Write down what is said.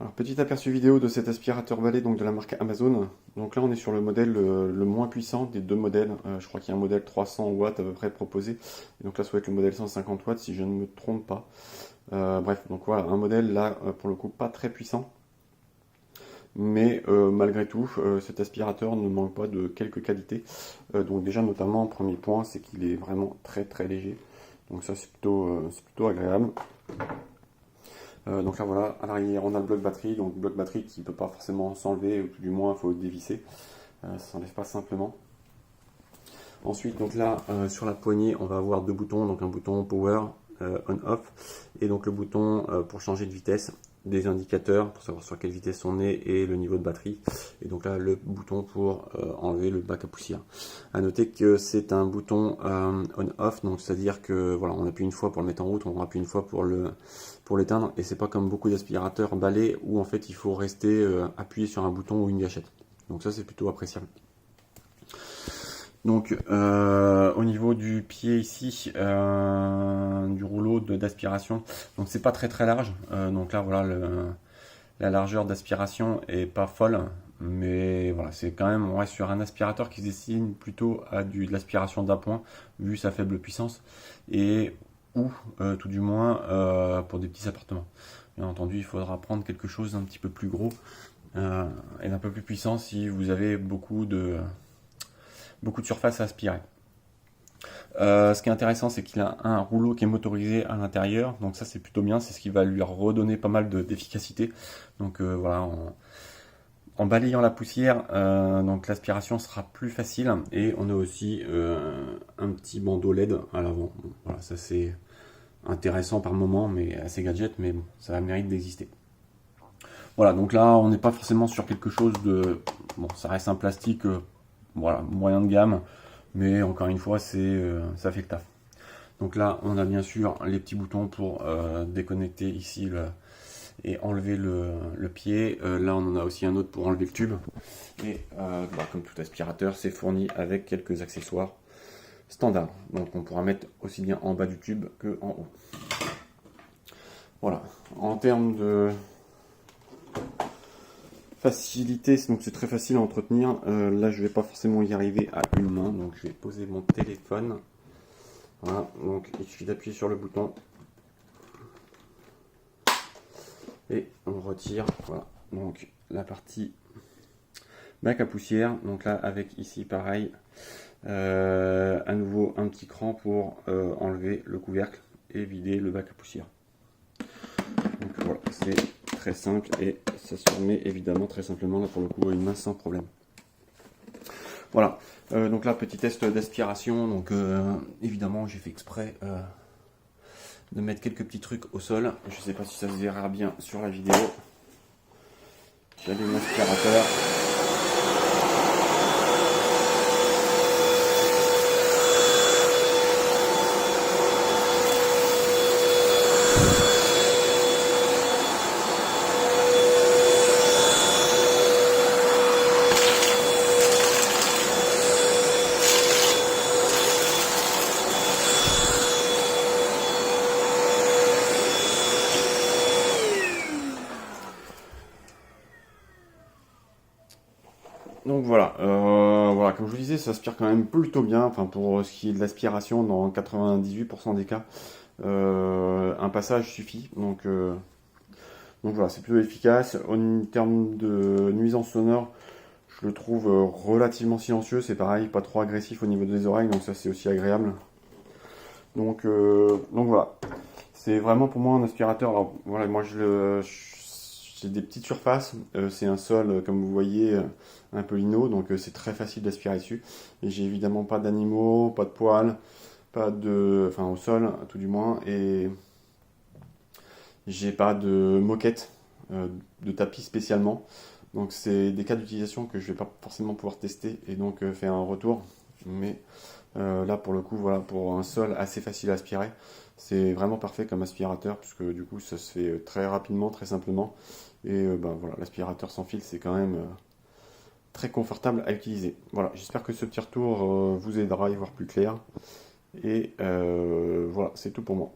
Alors, petit aperçu vidéo de cet aspirateur balai donc de la marque Amazon. Donc là on est sur le modèle le moins puissant des deux modèles. Je crois qu'il y a un modèle 300 watts à peu près proposé. Et donc là ça va être le modèle 150 watts si je ne me trompe pas. Bref, donc voilà, un modèle là pour le coup pas très puissant. Mais malgré tout, cet aspirateur ne manque pas de quelques qualités. Donc déjà notamment, premier point, c'est qu'il est vraiment très très léger. Donc ça c'est plutôt agréable. Donc là voilà, à l'arrière on a le bloc batterie, donc bloc batterie qui ne peut pas forcément s'enlever, ou tout du moins il faut dévisser, ça ne s'enlève pas simplement. Ensuite donc là sur la poignée on va avoir deux boutons, donc un bouton power on-off et donc le bouton pour changer de vitesse, des indicateurs pour savoir sur quelle vitesse on est et le niveau de batterie, et donc là le bouton pour enlever le bac à poussière. A noter que c'est un bouton on-off, donc c'est à dire que voilà, on appuie une fois pour le mettre en route, on appuie une fois pour l'éteindre, et c'est pas comme beaucoup d'aspirateurs balais où en fait il faut rester appuyé sur un bouton ou une gâchette. Donc ça c'est plutôt appréciable. Donc au niveau du pied ici, du rouleau d'aspiration, donc c'est pas très très large. Donc là voilà, la largeur d'aspiration est pas folle, mais voilà, c'est quand même, on reste sur un aspirateur qui se destine plutôt à de l'aspiration d'appoint vu sa faible puissance, et ou tout du moins pour des petits appartements. Bien entendu, il faudra prendre quelque chose d'un petit peu plus gros et d'un peu plus puissant si vous avez beaucoup de surface à aspirer. Ce qui est intéressant, c'est qu'il a un rouleau qui est motorisé à l'intérieur, donc ça c'est plutôt bien, c'est ce qui va lui redonner pas mal d'efficacité. Donc voilà, en balayant la poussière, donc l'aspiration sera plus facile, et on a aussi un petit bandeau LED à l'avant. Bon, voilà, ça c'est intéressant par moment, mais assez gadget, mais bon, ça a le mérite d'exister. Voilà, donc là on n'est pas forcément sur quelque chose de... Bon, ça reste un plastique voilà, moyen de gamme, mais encore une fois, ça fait le taf. Donc là, on a bien sûr les petits boutons pour déconnecter ici et enlever le pied. Là, on en a aussi un autre pour enlever le tube. Et comme tout aspirateur, c'est fourni avec quelques accessoires standards. Donc on pourra mettre aussi bien en bas du tube que en haut. Voilà. En termes de facilité, donc c'est très facile à entretenir. Là, je vais pas forcément y arriver à une main, donc je vais poser mon téléphone. Voilà, donc il suffit d'appuyer sur le bouton et on retire. Voilà, donc la partie bac à poussière. Donc là, avec ici pareil, à nouveau un petit cran pour enlever le couvercle et vider le bac à poussière. Donc voilà, c'est très simple et ça se remet évidemment très simplement là pour le coup à une main sans problème. Voilà, donc là petit test d'aspiration, donc évidemment j'ai fait exprès de mettre quelques petits trucs au sol. Je ne sais pas si ça se verra bien sur la vidéo. J'allume l'aspirateur. Donc voilà, voilà, comme je vous disais, ça aspire quand même plutôt bien, enfin pour ce qui est de l'aspiration dans 98% des cas, un passage suffit, donc voilà, c'est plutôt efficace. En termes de nuisance sonore, je le trouve relativement silencieux, c'est pareil, pas trop agressif au niveau des oreilles, donc ça c'est aussi agréable. Donc voilà, c'est vraiment pour moi un aspirateur. Alors voilà, moi j'ai des petites surfaces, c'est un sol comme vous voyez un peu lino, donc c'est très facile d'aspirer dessus. Et j'ai évidemment pas d'animaux, pas de poils, pas de, enfin au sol tout du moins, et j'ai pas de moquette de tapis spécialement. Donc c'est des cas d'utilisation que je vais pas forcément pouvoir tester et donc faire un retour. Mais là pour le coup, voilà, pour un sol assez facile à aspirer, c'est vraiment parfait comme aspirateur puisque du coup ça se fait très rapidement, très simplement. Et voilà, l'aspirateur sans fil c'est quand même très confortable à utiliser. Voilà, j'espère que ce petit retour vous aidera à y voir plus clair. Et voilà, c'est tout pour moi.